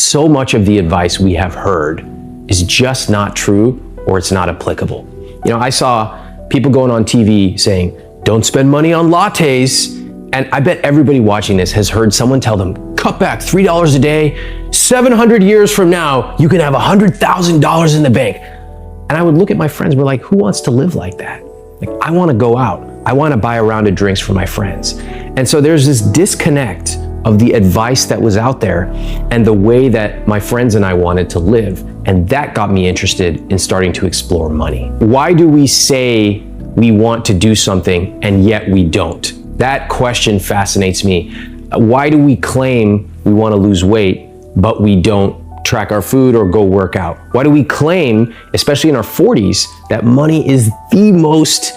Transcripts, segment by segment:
so much of the advice we have heard is just not true or it's not applicable. You know, I saw people going on TV saying, don't spend money on lattes. And I bet everybody watching this has heard someone tell them, cut back $3 a day, 700 years from now, you can have $100,000 in the bank. And I would look at my friends, we're like, who wants to live like that? Like, I want to go out. I want to buy a round of drinks for my friends. And so there's this disconnect of the advice that was out there and the way that my friends and I wanted to live. And that got me interested in starting to explore money. Why do we say we want to do something and yet we don't? That question fascinates me. Why do we claim we want to lose weight, but we don't track our food or go work out? Why do we claim, especially in our 40s, that money is the most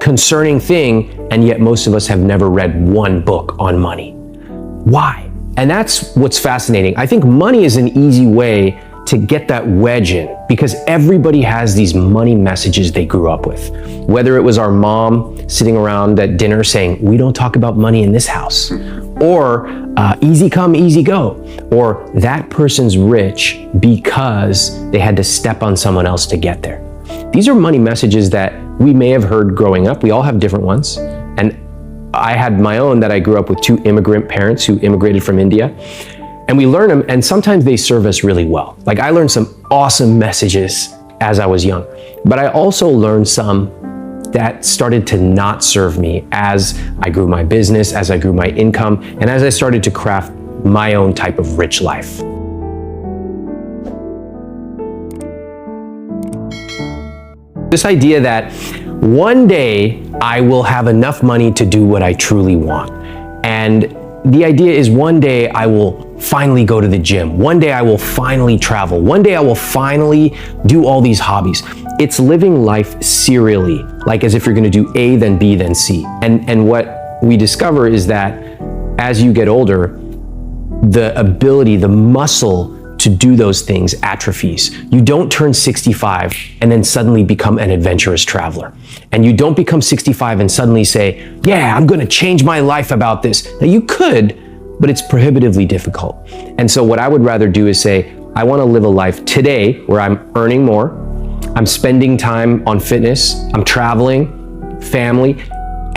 concerning thing, and yet most of us have never read one book on money? Why? And that's what's fascinating. I think money is an easy way to get that wedge in, because everybody has these money messages they grew up with. Whether it was our mom sitting around at dinner saying, we don't talk about money in this house, or easy come, easy go, or that person's rich because they had to step on someone else to get there. These are money messages that we may have heard growing up. We all have different ones. And I had my own that I grew up with 2 immigrant parents who immigrated from India. And we learn them, and sometimes they serve us really well. Like, I learned some awesome messages as I was young, but I also learned some that started to not serve me as I grew my business, as I grew my income, and as I started to craft my own type of rich life. This idea that one day I will have enough money to do what I truly want. And the idea is one day I will finally go to the gym. One day I will finally travel. One day I will finally do all these hobbies. It's living life serially, like as if you're gonna do A, then B, then C. And what we discover is that as you get older, the ability, the muscle to do those things atrophies. You don't turn 65 and then suddenly become an adventurous traveler. And you don't become 65 and suddenly say, yeah, I'm gonna change my life about this. Now you could, but it's prohibitively difficult. And so what I would rather do is say, I wanna live a life today where I'm earning more, I'm spending time on fitness, I'm traveling, family,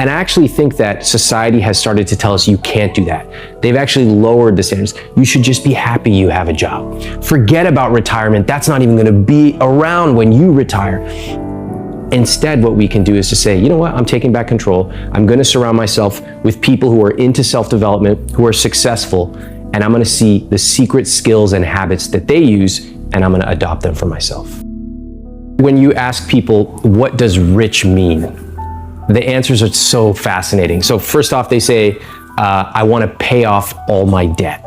and I actually think that society has started to tell us you can't do that. They've actually lowered the standards. You should just be happy you have a job. Forget about retirement. That's not even gonna be around when you retire. Instead, what we can do is to say, you know what, I'm taking back control. I'm gonna surround myself with people who are into self-development, who are successful, and I'm gonna see the secret skills and habits that they use, and I'm gonna adopt them for myself. When you ask people, what does rich mean? The answers are so fascinating. So first off, they say, I want to pay off all my debt.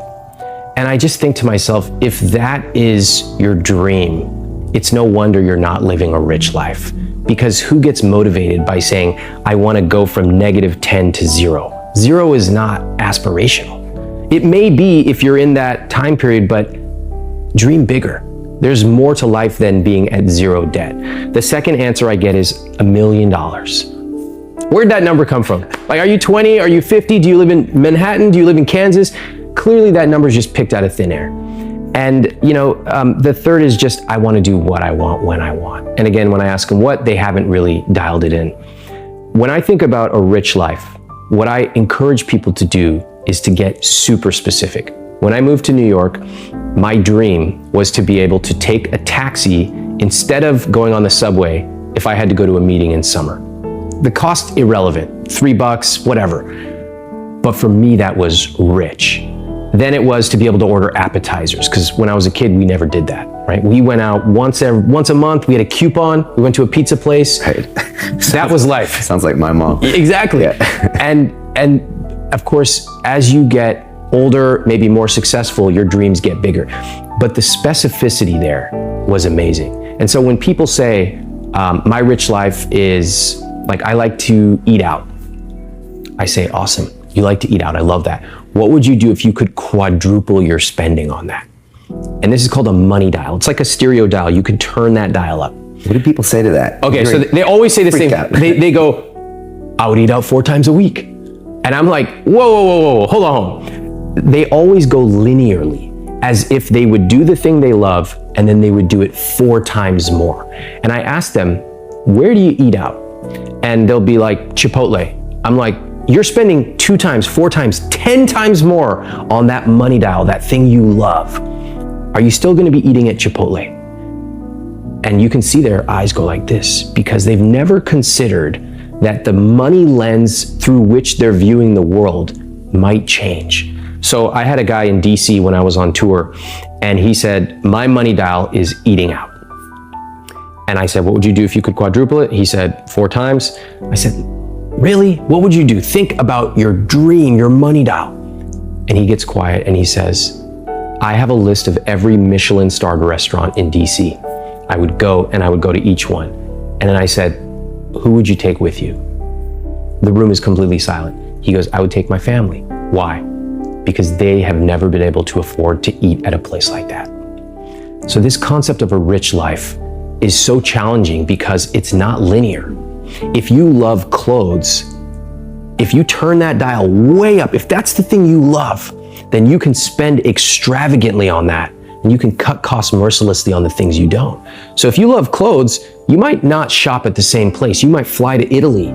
And I just think to myself, if that is your dream, it's no wonder you're not living a rich life. Because who gets motivated by saying, I want to go from -10 to 0? 0 is not aspirational. It may be if you're in that time period, but dream bigger. There's more to life than being at 0 debt. The second answer I get is $1 million. Where'd that number come from? Like, are you 20? Are you 50? Do you live in Manhattan? Do you live in Kansas? Clearly that number's just picked out of thin air. And you know, the third is just, I want to do what I want when I want. And again, when I ask them what, they haven't really dialed it in. When I think about a rich life, what I encourage people to do is to get super specific. When I moved to New York, my dream was to be able to take a taxi instead of going on the subway if I had to go to a meeting in summer. The cost irrelevant, $3, whatever. But for me, that was rich. Then it was to be able to order appetizers, because when I was a kid, we never did that, right? We went out once a month, we had a coupon, we went to a pizza place. Right. That was life. Sounds like my mom. Exactly. Yeah. And of course, as you get older, maybe more successful, your dreams get bigger. But the specificity there was amazing. And so when people say, my rich life is, like, I like to eat out, I say, awesome, you like to eat out, I love that. What would you do if you could quadruple your spending on that? And this is called a money dial. It's like a stereo dial. You can turn that dial up. What do people say to that? Okay, so they always say the same thing. They go, I would eat out 4 times a week. And I'm like, whoa, hold on. They always go linearly. as if they would do the thing they love and then they would do it 4 times more. And I asked them, where do you eat out? And they'll be like, Chipotle. I'm like, you're spending 2 times, 4 times, 10 times more on that money dial, that thing you love. Are you still gonna be eating at Chipotle? And you can see their eyes go like this because they've never considered that the money lens through which they're viewing the world might change. So I had a guy in DC when I was on tour, and he said, my money dial is eating out. And I said, what would you do if you could quadruple it? He said, 4 times. I said, really? What would you do? Think about your dream, your money dial. And he gets quiet and he says, I have a list of every Michelin-starred restaurant in DC. I would go to each one. And then I said, who would you take with you? The room is completely silent. He goes, I would take my family. Why? Because they have never been able to afford to eat at a place like that. So this concept of a rich life is so challenging because it's not linear. If you love clothes, if you turn that dial way up, if that's the thing you love, then you can spend extravagantly on that, and you can cut costs mercilessly on the things you don't. So if you love clothes, you might not shop at the same place. You might fly to Italy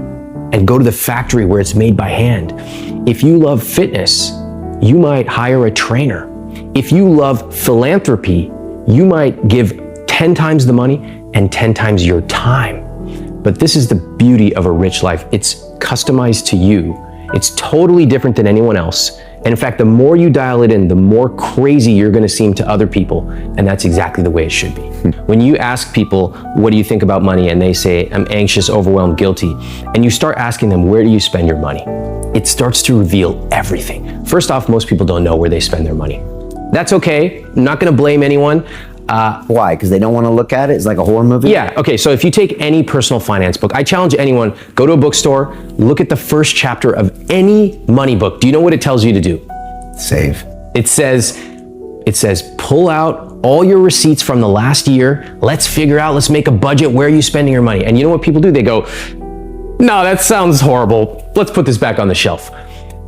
and go to the factory where it's made by hand. If you love fitness, you might hire a trainer. If you love philanthropy, you might give 10 times the money and 10 times your time. But this is the beauty of a rich life. It's customized to you. It's totally different than anyone else. And in fact, the more you dial it in, the more crazy you're gonna seem to other people. And that's exactly the way it should be. When you ask people, what do you think about money? And they say, I'm anxious, overwhelmed, guilty. And you start asking them, where do you spend your money? It starts to reveal everything. First off, most people don't know where they spend their money. That's okay. I'm not gonna blame anyone. Why? Because they don't want to look at it? It's like a horror movie? Yeah, okay, so if you take any personal finance book, I challenge anyone, go to a bookstore, look at the first chapter of any money book. Do you know what it tells you to do? Save. It says, pull out all your receipts from the last year, let's make a budget, where are you spending your money? And you know what people do? They go, no, that sounds horrible, let's put this back on the shelf.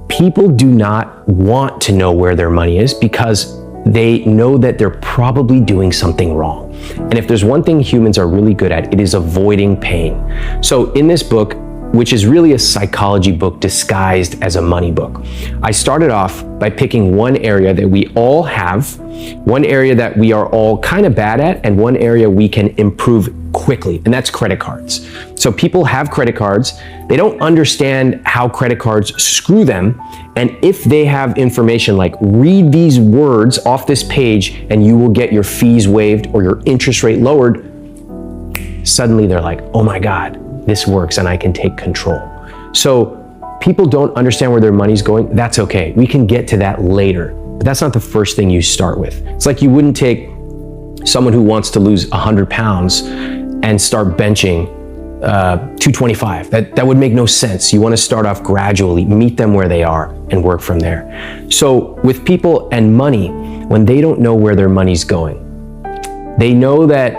People do not want to know where their money is because they know that they're probably doing something wrong. And if there's one thing humans are really good at, it is avoiding pain. So in this book, which is really a psychology book disguised as a money book, I started off by picking one area that we all have, one area that we are all kind of bad at, and one area we can improve quickly, and that's credit cards. So people have credit cards, they don't understand how credit cards screw them, and if they have information like read these words off this page and you will get your fees waived or your interest rate lowered, suddenly they're like, oh my God, this works and I can take control. So people don't understand where their money's going. That's okay. We can get to that later, but that's not the first thing you start with. It's like you wouldn't take someone who wants to lose 100 pounds and start benching 225. That would make no sense. You want to start off gradually, meet them where they are and work from there. So with people and money, when they don't know where their money's going, they know that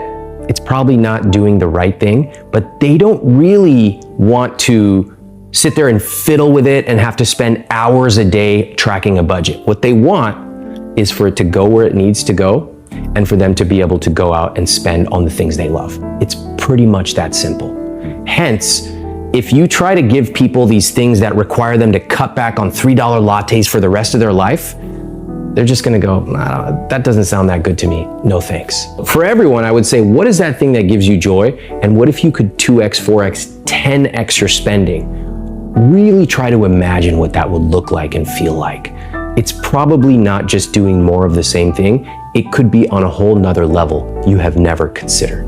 it's probably not doing the right thing, but they don't really want to sit there and fiddle with it and have to spend hours a day tracking a budget. What they want is for it to go where it needs to go and for them to be able to go out and spend on the things they love. It's pretty much that simple. Hence, if you try to give people these things that require them to cut back on $3 lattes for the rest of their life, they're just gonna go, nah, that doesn't sound that good to me, no thanks. For everyone, I would say, what is that thing that gives you joy? And what if you could 2x, 4x, 10x your spending? Really try to imagine what that would look like and feel like. It's probably not just doing more of the same thing. It could be on a whole nother level you have never considered.